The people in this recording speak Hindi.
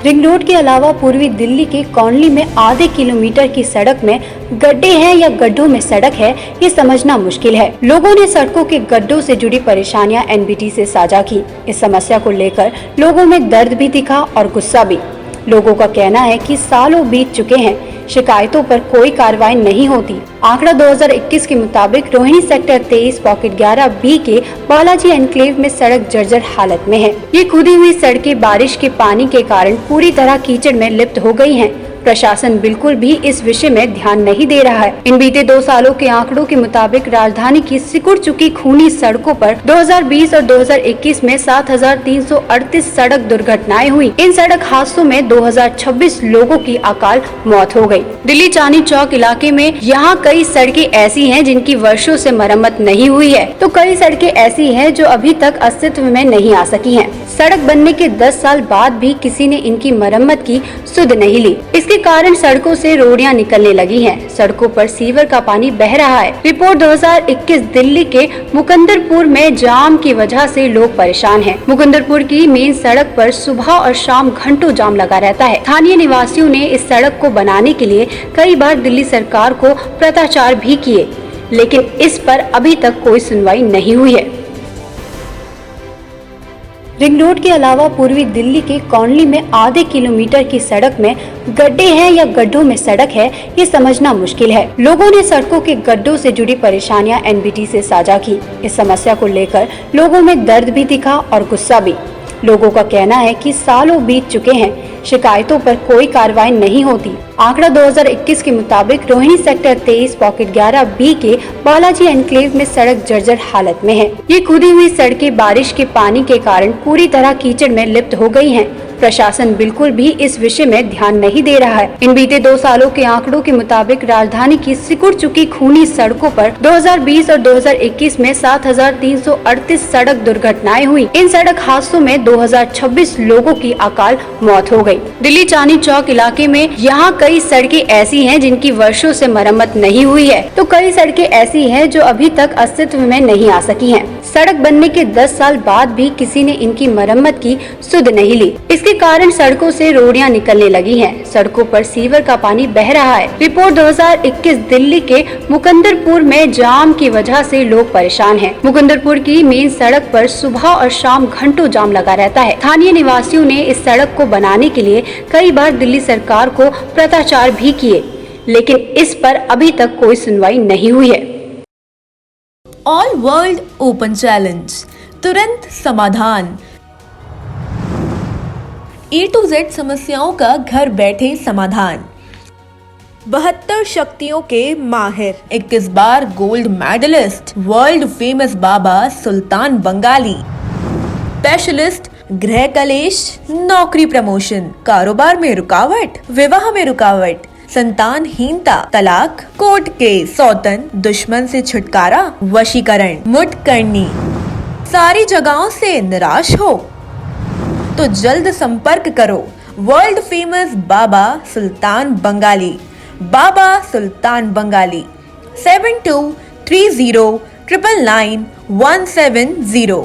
रिंग रोड के अलावा पूर्वी दिल्ली के कॉलोनी में आधे किलोमीटर की सड़क में गड्ढे हैं या गड्ढों में सड़क है, ये समझना मुश्किल है। लोगों ने सड़कों के गड्ढों से जुड़ी परेशानियां एनबीटी से साझा की। इस समस्या को लेकर लोगों में दर्द भी दिखा और गुस्सा भी। लोगों का कहना है कि सालों बीत चुके हैं, शिकायतों पर कोई कार्रवाई नहीं होती। आंकड़ा 2021 के मुताबिक रोहिणी सेक्टर 23 पॉकेट 11 बी के बालाजी एनक्लेव में सड़क जर्जर हालत में है। ये खुदी हुई सड़कें बारिश के पानी के कारण पूरी तरह कीचड़ में लिप्त हो गई हैं। प्रशासन बिल्कुल भी इस विषय में ध्यान नहीं दे रहा है। इन बीते 2 सालों के आंकड़ों के मुताबिक राजधानी की सिकुड़ चुकी खूनी सड़कों पर 2020 और 2021 में 7,338 सड़क दुर्घटनाएं हुई। इन सड़क हादसों में 2026 लोगों की अकाल मौत हो गई। दिल्ली चांदनी चौक इलाके में यहाँ कई सड़कें ऐसी हैं जिनकी वर्षों से मरम्मत नहीं हुई है, तो कई सड़कें ऐसी हैं जो अभी तक अस्तित्व में नहीं आ सकी हैं। सड़क बनने के 10 साल बाद भी किसी ने इनकी मरम्मत की सुध नहीं ली। इसके कारण सड़कों से रोड़ियां निकलने लगी हैं। सड़कों पर सीवर का पानी बह रहा है। रिपोर्ट 2021 दिल्ली के मुकंदरपुर में जाम की वजह से लोग परेशान हैं। मुकंदरपुर की मेन सड़क पर सुबह और शाम घंटों जाम लगा रहता है। स्थानीय निवासियों ने इस सड़क को बनाने के लिए कई बार दिल्ली सरकार को पत्राचार भी किए, लेकिन इस पर अभी तक कोई सुनवाई नहीं हुई है। रिंग रोड के अलावा पूर्वी दिल्ली के कॉलोनी में आधे किलोमीटर की सड़क में गड्ढे हैं या गड्ढों में सड़क है, ये समझना मुश्किल है। लोगों ने सड़कों के गड्ढों से जुड़ी परेशानियां एनबीटी से साझा की। इस समस्या को लेकर लोगों में दर्द भी दिखा और गुस्सा भी। लोगों का कहना है कि सालों बीत चुके हैं, शिकायतों पर कोई कार्रवाई नहीं होती। आंकड़ा 2021 के मुताबिक रोहिणी सेक्टर 23 पॉकेट 11 बी के बालाजी एनक्लेव में सड़क जर्जर हालत में है। ये खुदी हुई सड़कें बारिश के पानी के कारण पूरी तरह कीचड़ में लिप्त हो गई हैं। प्रशासन बिल्कुल भी इस विषय में ध्यान नहीं दे रहा है। इन बीते 2 सालों के आंकड़ों के मुताबिक राजधानी की सिकुड़ चुकी खूनी सड़कों पर 2020 और 2021 में 7,338 सड़क दुर्घटनाएं हुई। इन सड़क हादसों में 2026 लोगों की अकाल मौत हो गई। दिल्ली चांदनी चौक इलाके में यहाँ कई सड़कें ऐसी हैं जिनकी वर्षों से मरम्मत नहीं हुई है, तो कई सड़कें ऐसी हैं जो अभी तक अस्तित्व में नहीं आ सकी हैं। सड़क बनने के 10 साल बाद भी किसी ने इनकी मरम्मत की सुध नहीं ली। इसके कारण सड़कों से रोड़ियां निकलने लगी हैं। सड़कों पर सीवर का पानी बह रहा है। रिपोर्ट 2021 दिल्ली के मुकंदरपुर में जाम की वजह से लोग परेशान हैं। मुकंदरपुर की मेन सड़क पर सुबह और शाम घंटों जाम लगा रहता है। स्थानीय निवासियों ने इस सड़क को बनाने के लिए कई बार दिल्ली सरकार को पत्राचार भी किए, लेकिन इस पर अभी तक कोई सुनवाई नहीं हुई है। ऑल वर्ल्ड ओपन चैलेंज, तुरंत समाधान। A to Z समस्याओं का घर बैठे समाधान। 72 शक्तियों के माहिर, 21 बार गोल्ड मेडलिस्ट, वर्ल्ड फेमस बाबा सुल्तान बंगाली, स्पेशलिस्ट गृह कलेश, नौकरी प्रमोशन, कारोबार में रुकावट, विवाह में रुकावट, संतानहीनता, तलाक, कोर्ट केस, सौतन, दुश्मन से छुटकारा, वशीकरण, मुठ करनी, सारी जगहों से निराश हो तो जल्द संपर्क करो वर्ल्ड फेमस बाबा सुल्तान बंगाली। बाबा सुल्तान बंगाली 7230999170।